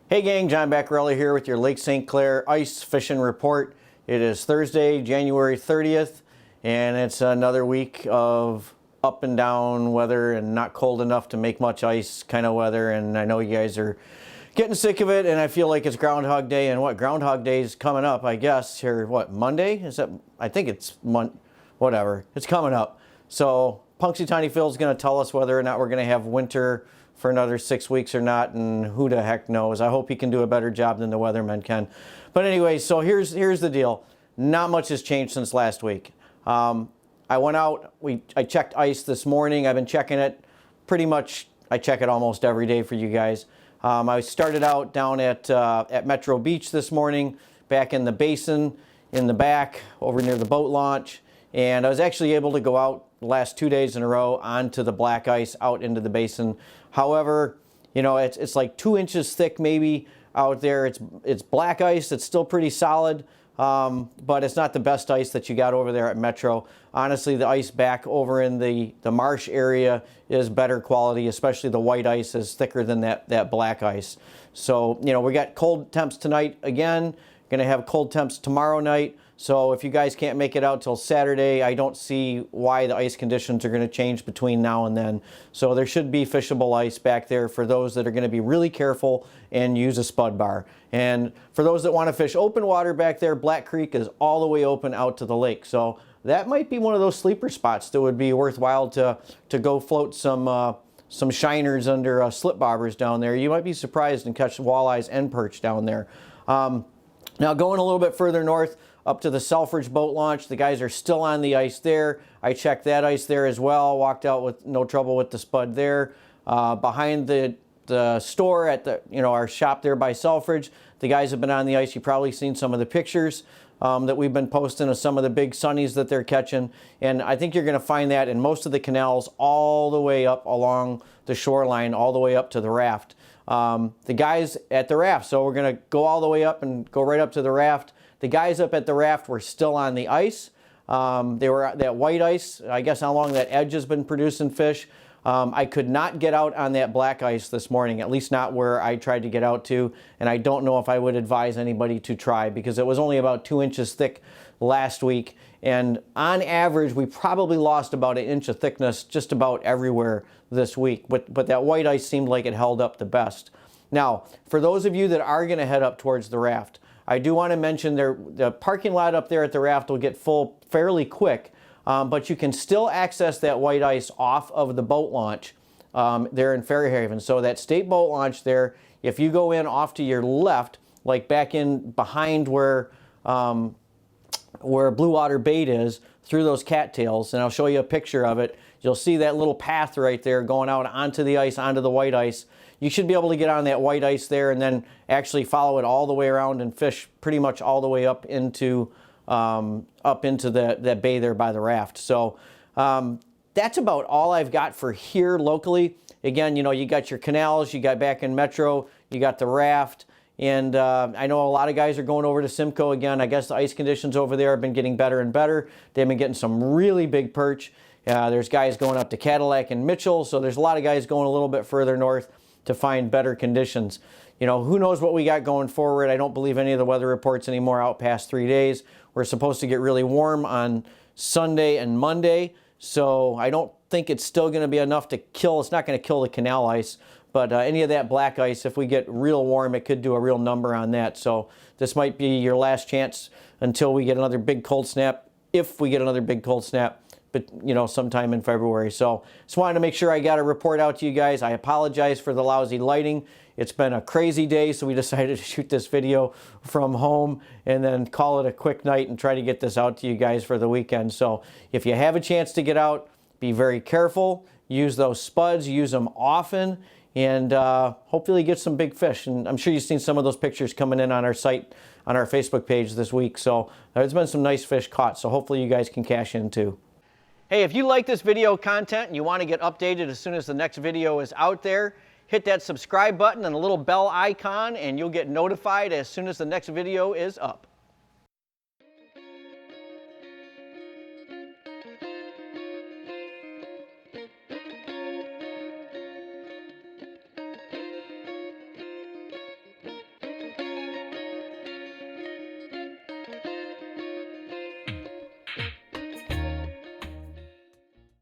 Hey gang, John Bacarella here with your Lake St. Clair ice fishing report. It is Thursday, January 30th, and it's another week of up and down weather and not cold enough to make much ice kind of weather. And I know you guys are getting sick of it, and I feel like it's Groundhog Day. And what, Groundhog Day is coming up, I guess, here, what, Monday? Is that, I think it's whatever, it's coming up. So Punxsutawney Phil's gonna tell us whether or not we're gonna have winter for another 6 weeks or not, and who the heck knows. I hope he can do a better job than the weathermen can. But anyway, so here's the deal. Not much has changed since last week. I went out, I checked ice this morning. I've been checking it pretty much, I check it almost every day for you guys. I started out down at Metro Beach this morning, back in the basin, in the back, over near the boat launch. And I was actually able to go out the last 2 days in a row onto the black ice out into the basin. However, you know, it's like 2 inches thick maybe out there. It's black ice. It's still pretty solid, but it's not the best ice that you got over there at Metro. Honestly, the ice back over in the marsh area is better quality, especially the white ice is thicker than that black ice. So, you know, we got cold temps tonight again. Going to have cold temps tomorrow night. So if you guys can't make it out till Saturday, I don't see why the ice conditions are going to change between now and then. So there should be fishable ice back there for those that are going to be really careful and use a spud bar. And for those that want to fish open water back there, Black Creek is all the way open out to the lake. So that might be one of those sleeper spots that would be worthwhile to go float some shiners under slip bobbers down there. You might be surprised and catch walleyes and perch down there. Now going a little bit further north, up to the Selfridge boat launch, the guys are still on the ice there. I checked that ice there as well, walked out with no trouble with the spud there. Behind the store at our shop there by Selfridge, the guys have been on the ice. You've probably seen some of the pictures that we've been posting of some of the big sunnies that they're catching. And I think you're gonna find that in most of the canals all the way up along the shoreline, all the way up to the raft. The guys at the raft, so we're gonna go all the way up and go right up to the raft. The guys up at the raft were still on the ice. They were that white ice, I guess along that edge has been producing fish. I could not get out on that black ice this morning, at least not where I tried to get out to, and I don't know if I would advise anybody to try because it was only about 2 inches thick last week, and on average we probably lost about 1 inch of thickness just about everywhere this week, but that white ice seemed like it held up the best. Now, for those of you that are going to head up towards the raft, I do want to mention the parking lot up there at the raft will get full fairly quick, but you can still access that white ice off of the boat launch there in Fairhaven. So that state boat launch there, if you go in off to your left, like back in behind where Blue Water Bait is, through those cattails, and I'll show you a picture of it, you'll see that little path right there going out onto the ice, onto the white ice. You should be able to get on that white ice there and then actually follow it all the way around and fish pretty much all the way up into that bay there by the raft. So that's about all I've got for here locally. Again, you know, you got your canals, you got back in Metro, you got the raft, and I know a lot of guys are going over to Simcoe again. I guess the ice conditions over there have been getting better and better. They've been getting some really big perch. There's guys going up to Cadillac and Mitchell, so there's a lot of guys going a little bit further north to find better conditions. You know, who knows what we got going forward. I don't believe any of the weather reports anymore out past 3 days. We're supposed to get really warm on Sunday and Monday, so I don't think it's still going to be enough to kill. It's not going to kill the canal ice, but any of that black ice, if we get real warm, it could do a real number on that. So this might be your last chance until we get another big cold snap, if we get another big cold snap, but you know, sometime in February. So just wanted to make sure I got a report out to you guys. I apologize for the lousy lighting. It's been a crazy day, so we decided to shoot this video from home and then call it a quick night and try to get this out to you guys for the weekend. So if you have a chance to get out, be very careful. Use those spuds, use them often, and hopefully get some big fish. And I'm sure you've seen some of those pictures coming in on our site, on our Facebook page this week. So there's been some nice fish caught, so hopefully you guys can cash in too. Hey, if you like this video content and you want to get updated as soon as the next video is out there, hit that subscribe button and the little bell icon and you'll get notified as soon as the next video is up.